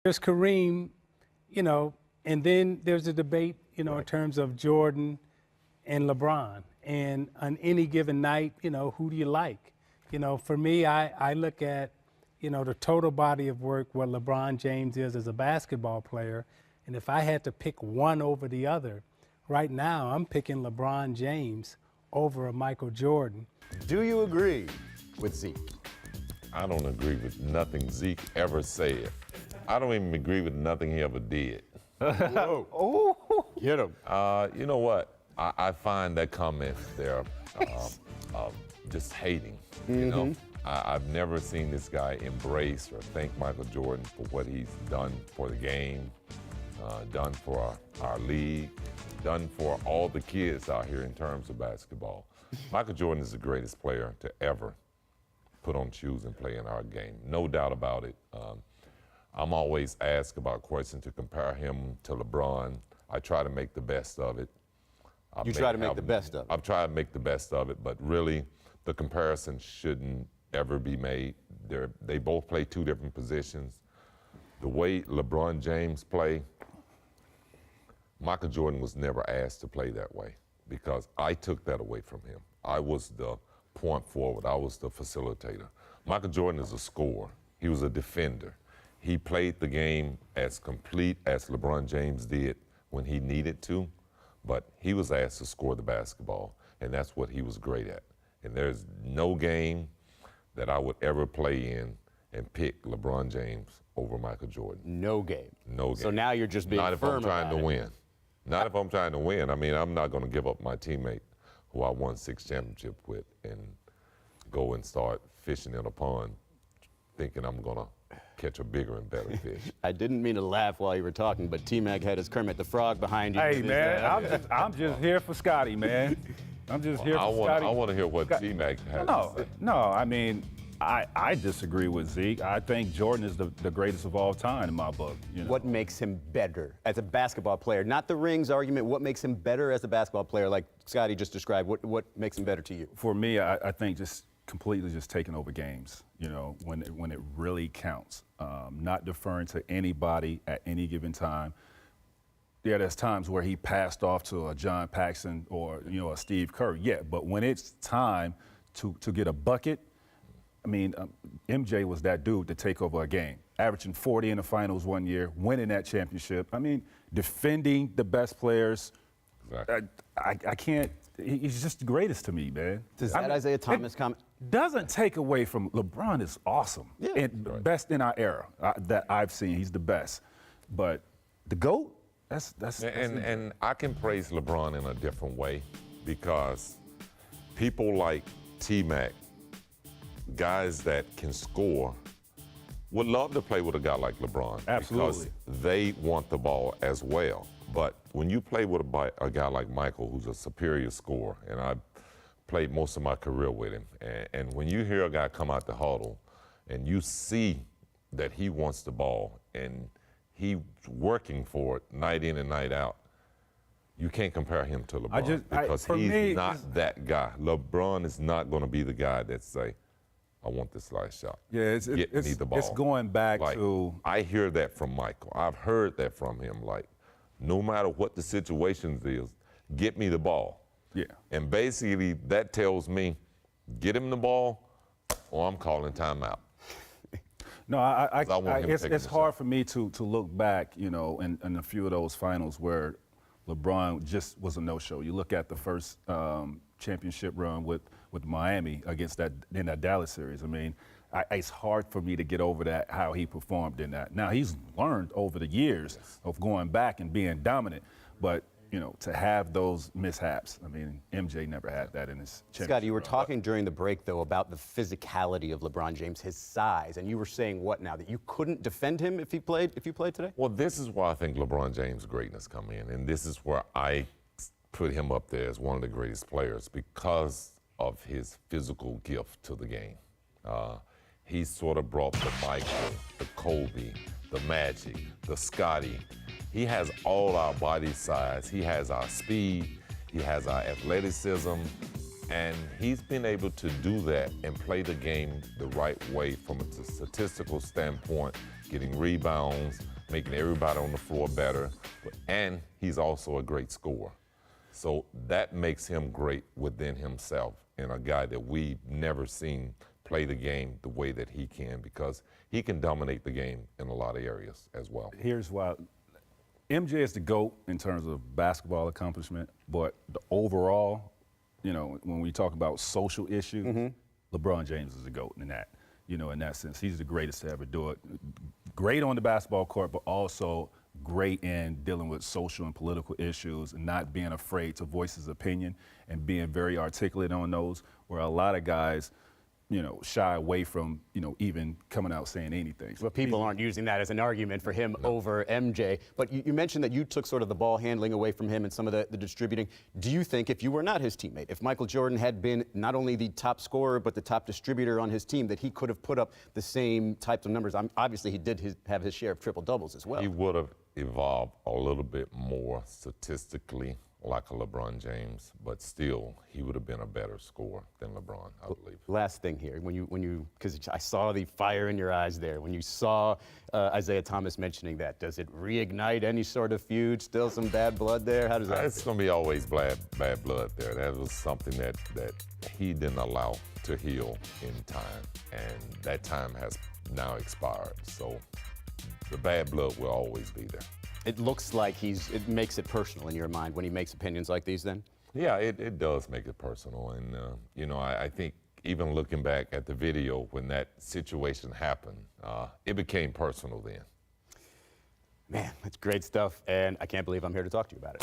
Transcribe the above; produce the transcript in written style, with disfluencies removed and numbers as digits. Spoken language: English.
There's Kareem, and then there's a debate, in terms of Jordan and LeBron. And on any given night, who do you like? For me, I look at, the total body of work, what LeBron James is as a basketball player. And if I had to pick one over the other, right now I'm picking LeBron James over a Michael Jordan. Do you agree with Zeke? I don't agree with nothing Zeke ever said. I don't even agree with nothing he ever did. Whoa. Oh, get him. You know what? I find that comment there just hating, I've never seen this guy embrace or thank Michael Jordan for what he's done for the game, done for our league, done for all the kids out here in terms of basketball. Michael Jordan is the greatest player to ever put on shoes and play in our game. No doubt about it. I'm always asked about questions to compare him to LeBron. I try to make the best of it. You try to make the best of it? I've tried to make the best of it, but really the comparison shouldn't ever be made. They both play two different positions. The way LeBron James play, Michael Jordan was never asked to play that way because I took that away from him. I was the point forward. I was the facilitator. Michael Jordan is a scorer. He was a defender. He played the game as complete as LeBron James did when he needed to, but he was asked to score the basketball, and that's what he was great at. And there's no game that I would ever play in and pick LeBron James over Michael Jordan. No game? No game. So now you're just being firm about it. Not if I'm trying to win. Not if I'm trying to win. I mean, I'm not going to give up my teammate who I won 6 championships with and go and start fishing in a pond thinking I'm going to catch a bigger and better fish. I didn't mean to laugh while you were talking, but T-Mac had his Kermit the Frog behind you. Hey, man, I'm just here for Scottie, man. I'm just here for Scottie. I want to hear what T-Mac has to say. No, I mean, I disagree with Zeke. I think Jordan is the greatest of all time in my book. What makes him better as a basketball player? Not the rings argument. What makes him better as a basketball player, like Scottie just described? What makes him better to you? For me, I think just completely just taking over games, when it really counts. Not deferring to anybody at any given time. Yeah, there's times where he passed off to a John Paxson or, a Steve Kerr. Yeah, but when it's time to get a bucket, I mean, MJ was that dude to take over a game, averaging 40 in the finals one year, winning that championship. I mean, defending the best players. Exactly. I can't. He's just the greatest to me, man. Does that Isaiah Thomas comment? Doesn't take away from LeBron is awesome. Yeah. And best in our era that I've seen. He's the best. But the GOAT, that's and I can praise LeBron in a different way because people like T-Mac, guys that can score, would love to play with a guy like LeBron. Absolutely. Because they want the ball as well. But when you play with a guy like Michael, who's a superior scorer, and I've played most of my career with him, and when you hear a guy come out the huddle and you see that he wants the ball and he's working for it night in and night out, you can't compare him to LeBron because he's not that guy. LeBron is not going to be the guy that say, I want this last shot. Yeah, Get me the ball. It's going back to... I hear that from Michael. I've heard that from him, no matter what the situation is, get me the ball. Yeah. And basically that tells me, get him the ball or I'm calling timeout. No, it's hard for me to look back, in a few of those finals where LeBron just was a no-show. You look at the first championship run with Miami against in that Dallas series. I mean, it's hard for me to get over that, how he performed in that. Now, he's learned over the years of going back and being dominant, but, to have those mishaps, I mean, MJ never had that in his championship. Scott, you were talking during the break, though, about the physicality of LeBron James, his size, and you were saying what now, that you couldn't defend him if you played today? Well, this is where I think LeBron James' greatness come in, and this is where I put him up there as one of the greatest players because of his physical gift to the game. He sort of brought the Michael, the Kobe, the Magic, the Scottie. He has all our body size. He has our speed. He has our athleticism. And he's been able to do that and play the game the right way from a statistical standpoint, getting rebounds, making everybody on the floor better, and he's also a great scorer. So that makes him great within himself, and a guy that we've never seen play the game the way that he can, because he can dominate the game in a lot of areas as well. Here's why. MJ is the GOAT in terms of basketball accomplishment, but the overall, you know, when we talk about social issues, LeBron James is the GOAT in that, you know, in that sense. He's the greatest to ever do it. Great on the basketball court, but also great in dealing with social and political issues and not being afraid to voice his opinion and being very articulate on those, where a lot of guys, you know, shy away from, you know, even coming out saying anything. But people aren't using that as an argument for him over MJ. But you mentioned that you took sort of the ball handling away from him and some of the distributing. Do you think if you were not his teammate, if Michael Jordan had been not only the top scorer but the top distributor on his team, that he could have put up the same types of numbers? Obviously, he did have his share of triple-doubles as well. He would have evolved a little bit more statistically like a LeBron James, but still, he would have been a better scorer than LeBron, I believe. Last thing here, because I saw the fire in your eyes there, when you saw Isaiah Thomas mentioning that, does it reignite any sort of feud? Still some bad blood there? How does that? It's going to be always bad blood there. That was something that he didn't allow to heal in time, and that time has now expired. So the bad blood will always be there. It looks like it makes it personal in your mind when he makes opinions like these then? Yeah, it does make it personal. And, you know, I think even looking back at the video when that situation happened, it became personal then. Man, that's great stuff, and I can't believe I'm here to talk to you about it.